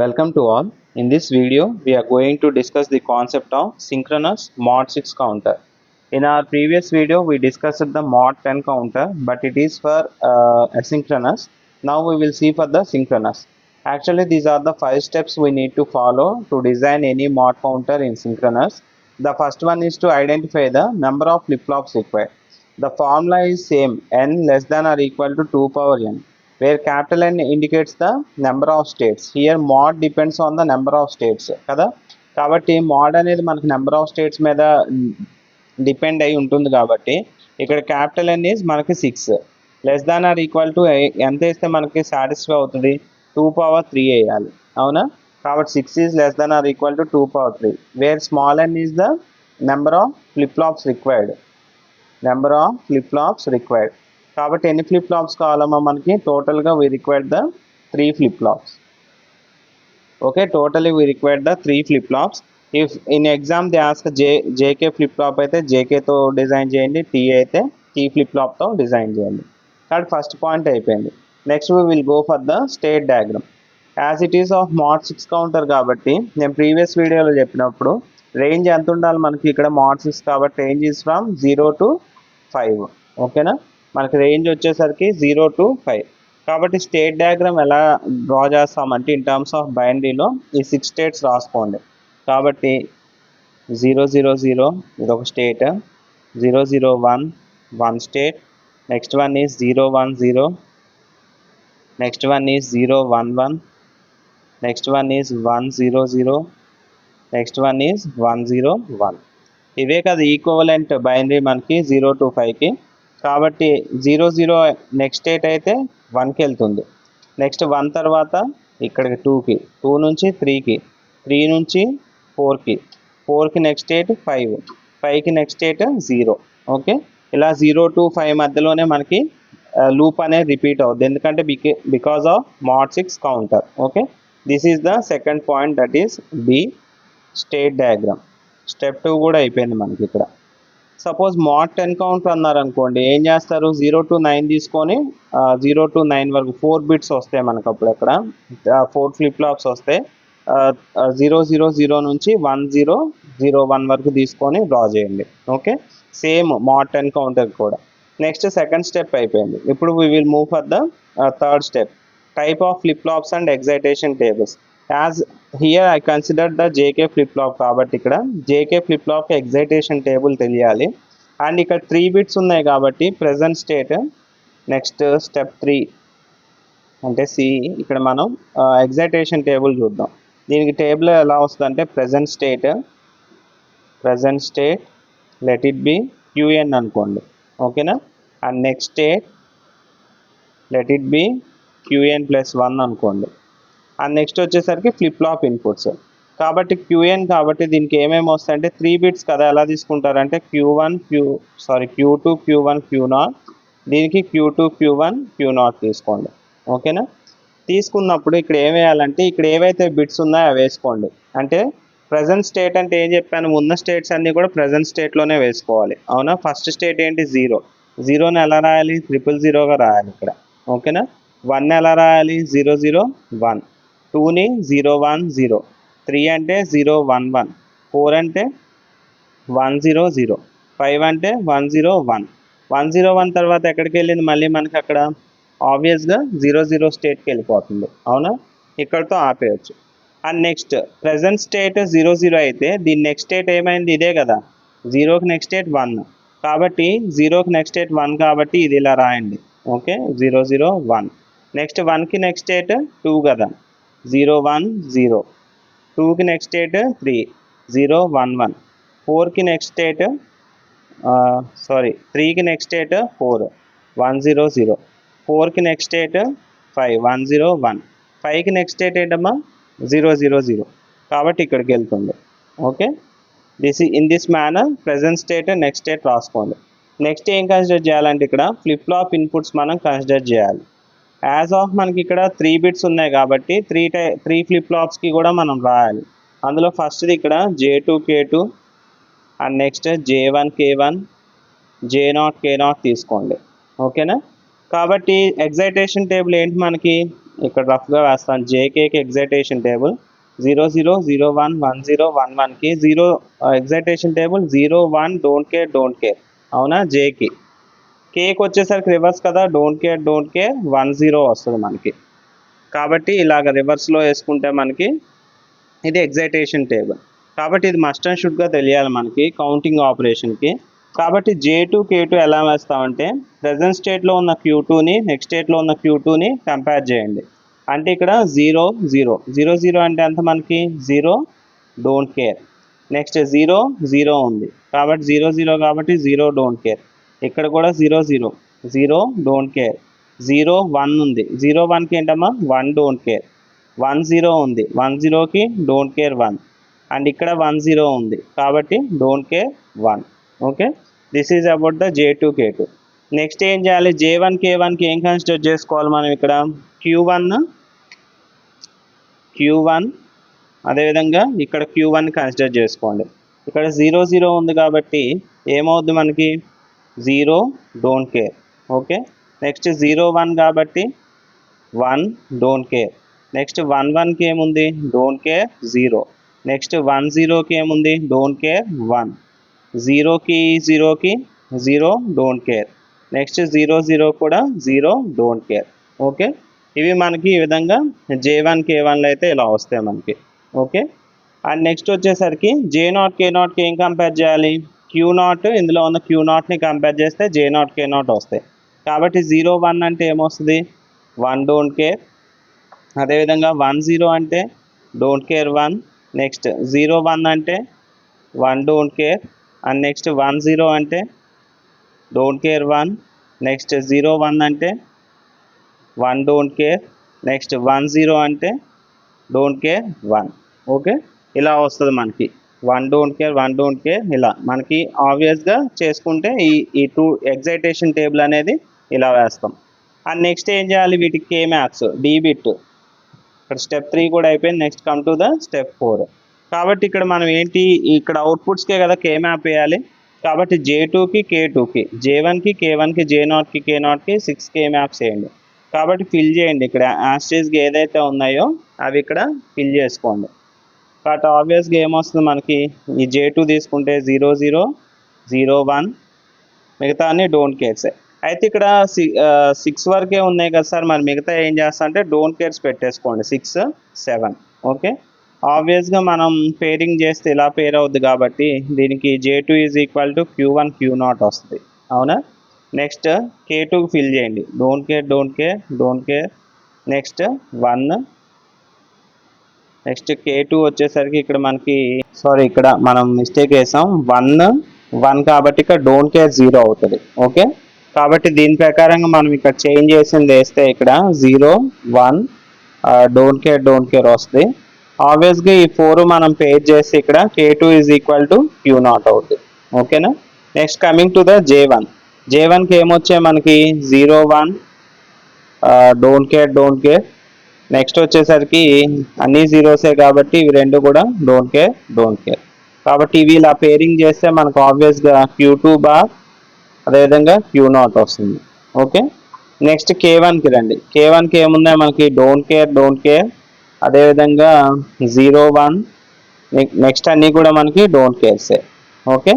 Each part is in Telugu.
Welcome to all. In this video, we are going to discuss the concept of synchronous mod 6 counter. In our previous video, we discussed the mod 10 counter, but it is for asynchronous. Now we will see for the synchronous. Actually, these are the 5 steps we need to follow to design any mod counter in synchronous. The first one is to identify the number of flip-flops required. The formula is same, n less than or equal to 2 power n, where capital N indicates the number of states. Here mod depends on the number of states కదా, కాబట్టి mod అనేది మనకి నెంబర్ ఆఫ్ స్టేట్స్ మీద డిపెండ్ అయి ఉంటుంది. కాబట్టి ఇక్కడ క్యాపిటల్ N ఈజ్ మనకి 6, less than or equal to ఎంత వేస్తే మనకి సాటిస్ఫై అవుతుంది, 2 పవర్ 3 వేయాలి, అవునా. కాబట్టి 6 is less than or equal to 2 power 3, wear small n is the number of flip flops required. కాబట్టి ఎన్ని ఫ్లిప్ ఫ్లాప్స్ కావాలమ్మా మనకి? టోటల్గా we required the 3 flip flops. Okay, totally we required the 3 flip flops. If in exam they ask JK flip flop అయితే జేకేతో డిజైన్ చేయండి, టీ అయితే టీ ఫ్లిప్ ఫ్లాప్తో డిజైన్ చేయండి. కాబట్టి ఫస్ట్ పాయింట్ అయిపోయింది. Next we will go for the state diagram. As it is of mod 6 counter కాబట్టి నేను ప్రీవియస్ వీడియోలో చెప్పినప్పుడు రేంజ్ ఎంత ఉండాలి మనకి ఇక్కడ mod 6 కాబట్టి రేంజ్ ఈజ్ ఫ్రమ్ 0 to 5. ఓకేనా, మనకి రేంజ్ వచ్చేసరికి 0 to 5. కాబట్టి స్టేట్ డయాగ్రామ్ ఎలా డ్రా చేస్తామంటే ఇన్ టర్మ్స్ ఆఫ్ బైనరీలో ఈ 6 స్టేట్స్ రాసుకోండి. కాబట్టి 000 ఇది ఒక state, 001 1 state, next one is 010, next one is 011, next one is 100, next one is 101. ఇవే కదా ఈక్వలెంట్ బైనరీ మనకి 0 to 5కి. కాబట్టి 00 నెక్స్ట్ స్టేట్ అయితే 1కి వెళ్తుంది, నెక్స్ట్ 1 తర్వాత ఇక్కడికి 2కి, 2 నుంచి 3కి, 3 నుంచి 4కి, 4కి నెక్స్ట్ స్టేట్ 5, 5కి నెక్స్ట్ స్టేట్ 0. ఓకే, ఇలా 0 to 5 మధ్యలోనే మనకి లూప్ అనేది రిపీట్ అవుతుంది, ఎందుకంటే because of mod 6 counter. Okay, this is the second point, that is B state diagram. Step 2 కూడా అయిపోయింది మనకి ఇక్కడ. సపోజ్ mod 10 కౌంటర్ అన్నారు అనుకోండి, ఏం చేస్తారు, 0 to 9 తీసుకొని 0 to 9 వరకు 4 బిట్స్ వస్తాయి మనకు. అప్పుడు అక్కడ 4 ఫ్లిప్ ఫ్లాప్స్ వస్తాయి. 000 నుంచి 1001 వరకు తీసుకొని డ్రా చేయండి. ఓకే, సేమ్ mod 10 కౌంటర్ కూడా. నెక్స్ట్ సెకండ్ స్టెప్ అయిపోయింది. ఇప్పుడు we will move for the third step, type of flip flops and excitation tables. As here I consider the JK flip flop కాబట్టి ఇక్కడ జేకే ఫ్లిప్ ఫ్లాప్కి ఎగ్జైటేషన్ టేబుల్ తెలియాలి. అండ్ ఇక్కడ 3 బిట్స్ ఉన్నాయి కాబట్టి ప్రజెంట్ స్టేట్. నెక్స్ట్ స్టెప్ 3 అంటే సి, ఇక్కడ మనం ఎగ్జైటేషన్ టేబుల్ చూద్దాం. దీనికి టేబుల్ ఎలా వస్తుందంటే present state let it be QN అనుకోండి, ఓకేనా. And next state let it be QN+1 అనుకోండి. అండ్ నెక్స్ట్ వచ్చేసరికి ఫ్లిప్ ఫ్లాప్ ఇన్పుట్స్. కాబట్టి QN కాబట్టి దీనికి ఏమేమి వస్తాయంటే 3 బిట్స్ కదా, ఎలా తీసుకుంటారంటే Q2 Q1 Q0, దీనికి Q2 Q1 Q0 తీసుకోండి. ఓకేనా, తీసుకున్నప్పుడు ఇక్కడ ఏం వేయాలంటే ఇక్కడ ఏవైతే బిట్స్ ఉన్నాయో అవి వేసుకోండి. అంటే ప్రజెంట్ స్టేట్ అంటే ఏం చెప్పాను, ఉన్న స్టేట్స్ అన్నీ కూడా ప్రజెంట్ స్టేట్లోనే వేసుకోవాలి, అవునా. ఫస్ట్ స్టేట్ ఏంటి, 0ని ఎలా రాయాలి, 000గా రాయాలి ఇక్కడ. ఓకేనా, 1 ఎలా రాయాలి, 001, 2ని 010, 3 అంటే 011, 4 అంటే 100, 5 అంటే 101. 101 తర్వాత ఎక్కడికి వెళ్ళింది మళ్ళీ మనకి అక్కడ ఆబ్వియస్గా 00 స్టేట్కి వెళ్ళిపోతుంది, అవునా. ఇక్కడితో ఆపేయచ్చు. అండ్ నెక్స్ట్ ప్రజెంట్ స్టేట్ 00 అయితే దీని నెక్స్ట్ స్టేట్ ఏమైంది, ఇదే కదా, 0కి నెక్స్ట్ స్టేట్ 1 కాబట్టి 0కి నెక్స్ట్ స్టేట్ 1 కాబట్టి ఇది ఇలా రాయండి. ఓకే, 001. నెక్స్ట్ 1కి నెక్స్ట్ స్టేట్ 2 కదా, 010, 2కి నెక్స్ట్ స్టేట్ 3, 011, 4కి నెక్స్ట్ స్టేట్ 3కి నెక్స్ట్ స్టేట్ 4, 100, 4కి నెక్స్ట్ స్టేట్ 5, 101, 5కి నెక్స్ట్ స్టేట్ ఏంటమ్మా, 000 కాబట్టి ఇక్కడికి వెళ్తుంది. Okay, in this manner present state next state రాసుకోండి. నెక్స్ట్ ఏం కన్సిడర్ చేయాలంటే ఇక్కడ ఫ్లిప్ ఫ్లాప్ ఇన్పుట్స్ మనం కన్సిడర్ చేయాలి. యాజ్ ఆఫ్ మనకి ఇక్కడ 3 బిట్స్ ఉన్నాయి కాబట్టి 3 ఫ్లిప్ ఫ్లాప్స్కి కూడా మనం రాయాలి. అందులో ఫస్ట్ది ఇక్కడ J2 K2 and next J1 K1 J0 K0 తీసుకోండి. ఓకేనా, కాబట్టి ఎగ్జైటేషన్ టేబుల్ ఏంటి మనకి, ఇక్కడ రఫ్గా వేస్తాను. జేకేకి ఎగ్జైటేషన్ టేబుల్ 0001 10 11కి 0 ఎగ్జైటేషన్ టేబుల్ 01 డోంట్ కేర్ అవునా. జేకి కేకి వచ్చేసరికి రివర్స్ కదా, డోంట్ కేర్ 10 వస్తుంది మనకి. కాబట్టి ఇలాగ రివర్స్లో వేసుకుంటే మనకి ఇది ఎగ్జైటేషన్ టేబుల్. కాబట్టి ఇది మస్ట్ అండ్ షుడ్గా తెలియాలి మనకి కౌంటింగ్ ఆపరేషన్కి. కాబట్టి J2 K2 ఎలా వేస్తామంటే ప్రజెంట్ స్టేట్లో ఉన్న Q2ని నెక్స్ట్ స్టేట్లో ఉన్న Q2ని కంపేర్ చేయండి. అంటే ఇక్కడ 0 0 అంటే ఎంత మనకి 0 డోంట్ కేర్. నెక్స్ట్ 0 ఉంది కాబట్టి 0 కాబట్టి 0 డోంట్ కేర్. ఇక్కడ కూడా 0 డోంట్ కేర్. 0 1 ఉంది 01కి ఏంటమ్మా 1 డోంట్ కేర్. 10 ఉంది 10కి డోంట్ కేర్ 1. అండ్ ఇక్కడ 10 ఉంది కాబట్టి don't care 1. Okay, this is about the J2 K2. Next ఏం చేయాలి, J1 K1కి ఏం కన్సిడర్ చేసుకోవాలి మనం ఇక్కడ Q1 అదేవిధంగా ఇక్కడ Q1 కన్సిడర్ చేసుకోండి. ఇక్కడ 0 ఉంది కాబట్టి ఏమవుద్ది మనకి 0 డోంట్ కేర్. ఓకే, నెక్స్ట్ 01 కాబట్టి 1 డోంట్ కేర్. నెక్స్ట్ 11కి ఏముంది డోంట్ కేర్ 0. నెక్స్ట్ 10కి ఏముంది డోంట్ కేర్ 1. 0కి 0 డోంట్ కేర్. నెక్స్ట్ 00 కూడా 0 డోంట్ కేర్. ఓకే, ఇవి మనకి ఈ విధంగా J1 K1లో అయితే ఇలా వస్తాయి మనకి. ఓకే, అండ్ నెక్స్ట్ వచ్చేసరికి J0 K0కి ఏం కంపేర్ చేయాలి, Q0 ఇందులో ఉన్న Q0ని కంపేర్ చేస్తే J0 K0 వస్తాయి. కాబట్టి 01 అంటే ఏమొస్తుంది 1 డోంట్ కేర్. అదేవిధంగా 10 అంటే డోంట్ కేర్ 1. నెక్స్ట్ 01 అంటే 1 డోంట్ కేర్. అండ్ నెక్స్ట్ 10 అంటే డోంట్ కేర్ 1. నెక్స్ట్ 01 అంటే 1 డోంట్ కేర్. నెక్స్ట్ 10 అంటే డోంట్ కేర్ 1. ఓకే, ఇలా వస్తుంది మనకి 1 డోంట్ కేర్ ఇలా మనకి ఆబ్వియస్గా చేసుకుంటే ఈ 2 ఎగ్జైటేషన్ టేబుల్ అనేది ఇలా వేస్తాం. అండ్ నెక్స్ట్ ఏం చేయాలి, వీటికి K మ్యాప్స్ D బిట్. ఇక్కడ స్టెప్ 3 కూడా అయిపోయింది. Next come to the step 4. కాబట్టి ఇక్కడ మనం ఏంటి, ఇక్కడ అవుట్పుట్స్కే కదా K మ్యాప్ వేయాలి. కాబట్టి J2కి K2కి J1కి K1కి J0కి K0కి 6 K మ్యాప్స్ వేయండి. కాబట్టి ఫిల్ చేయండి. ఇక్కడ యాస్టేజ్గా ఏదైతే ఉన్నాయో అవి ఇక్కడ ఫిల్ చేసుకోండి. కాబట్టి ఆబ్వియస్గా ఏమొస్తుంది మనకి, ఈ J2 తీసుకుంటే 00 01 మిగతా అన్ని డోంట్ కేర్స్. అయితే ఇక్కడ 6 వరకే ఉన్నాయి కదా సార్, మరి మిగతా ఏం చేస్తా అంటే డోంట్ కేర్స్ పెట్టేసుకోండి 6 7. ఓకే, ఆబ్వియస్గా మనం పేరింగ్ చేస్తే ఇలా పేర్ అవుద్ది కాబట్టి దీనికి J2 = Q1 Q0 వస్తుంది అవునా. నెక్స్ట్ K2కి ఫిల్ చేయండి don't care. Next 1. Next K2 వచ్చేసరికి ఇక్కడ మనకి ఇక్కడ మనం మిస్టేక్ వేసాం 1 కాబట్టి ఇక్కడ డోంట్ కేర్ 0 అవుతుంది. ఓకే, కాబట్టి దీని ప్రకారంగా మనం ఇక్కడ చేంజ్ చేసింది వేస్తే ఇక్కడ 0 1 డోంట్ కేర్ వస్తుంది. ఆబ్వియస్గా ఈ 4 మనం పేర్ చేసి ఇక్కడ K2 = Q0 అవుతుంది. ఓకేనా. నెక్స్ట్ కమింగ్ టు ద J1కి ఏమొచ్చాయి మనకి 0 1 డోంట్ కేర్. నెక్స్ట్ వచ్చేసరికి అన్ని జీరోసే కాబట్టి ఇవి రెండు కూడా డోంట్ కేర్. కాబట్టి ఇవి ఇలా పేరింగ్ చేస్తే మనకు ఆబ్వియస్గా Q2 బార్ అదేవిధంగా Q0 వస్తుంది. ఓకే, నెక్స్ట్ K1కి రండి. K1కి ఏమున్నాయి మనకి డోంట్ కేర్ అదేవిధంగా 0 1. నెక్స్ట్ అన్నీ కూడా మనకి డోంట్ కేర్సే. ఓకే,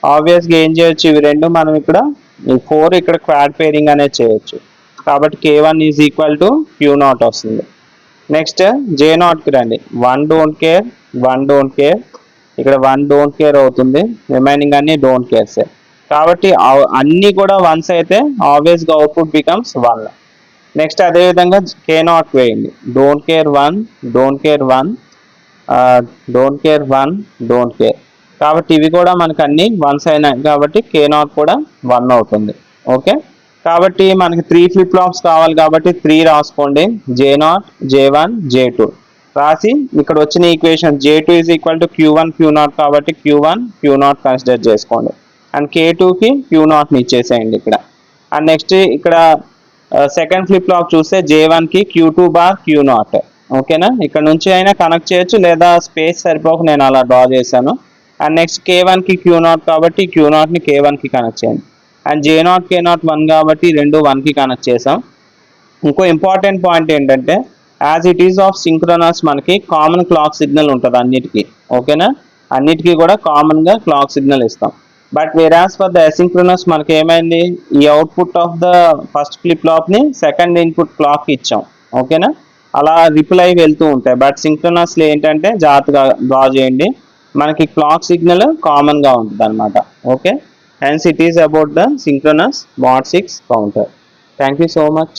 ఆబ్వియస్గా ఏం చేయొచ్చు, ఇవి రెండు మనం ఇక్కడ ఈ 4 ఇక్కడ క్వాడ్ పేరింగ్ అనేది చేయొచ్చు. కాబట్టి K1 = Q0 వస్తుంది. నెక్స్ట్ J0కి రండి. 1 డోంట్ కేర్ ఇక్కడ 1 డోంట్ కేర్ అవుతుంది. రిమైనింగ్ అన్ని డోంట్ కేర్సే. కాబట్టి అన్నీ కూడా వన్స్ అయితే ఆబ్వియస్గా అవుట్పుట్ బికమ్స్ 1. నెక్స్ట్ అదేవిధంగా K0 వేయండి. డోంట్ కేర్ 1 కాబట్టి ఇవి కూడా మనకు అన్ని వన్స్ అయినాయి కాబట్టి K0 కూడా 1 అవుతుంది. ఓకే, కాబట్టి మనకి 3 ఫ్లిప్ ఫ్లాప్స్ కావాలి కాబట్టి 3 రాసుకోండి. J0 J1 J2 రాసి ఇక్కడ వచ్చిన ఈక్వేషన్ J2 = Q1 Q0 కాబట్టి Q1 Q0 కన్సిడర్ చేసుకోండి. అండ్ K2కి Q0ని ఇచ్చేసేయండి ఇక్కడ. అండ్ నెక్స్ట్ ఇక్కడ సెకండ్ ఫ్లిప్ ఫ్లాప్ చూస్తే J1కి Q2 బార్ Q0. ఓకేనా, ఇక్కడ నుంచి అయినా కనెక్ట్ చేయొచ్చు లేదా స్పేస్ సరిపోక నేను అలా డ్రా చేశాను. అండ్ నెక్స్ట్ K1కి Q0 కాబట్టి Q0ని K1కి కనెక్ట్ చేయండి. అండ్ J0 K0 1 కాబట్టి రెండు 1కి కనెక్ట్ చేసాం. ఇంకో ఇంపార్టెంట్ పాయింట్ ఏంటంటే as it is of synchronous మనకి కామన్ క్లాక్ సిగ్నల్ ఉంటుంది అన్నిటికీ. ఓకేనా, అన్నిటికీ కూడా కామన్గా క్లాక్ సిగ్నల్ ఇస్తాం. But whereas for the asynchronous మనకి ఏమైంది, ఈ output of the first flip ఫ్లాప్ని సెకండ్ ఇన్పుట్ క్లాక్ ఇచ్చాం. ఓకేనా, అలా రిపుల్ అయి వెళ్తూ ఉంటాయి. బట్ సింక్రోనస్లో ఏంటంటే జాగ్రత్తగా డ్రా చేయండి, మనకి క్లాక్ సిగ్నల్ కామన్గా ఉంటుంది అనమాట. Okay, hence it is about the synchronous mod 6 counter. Thank you so much.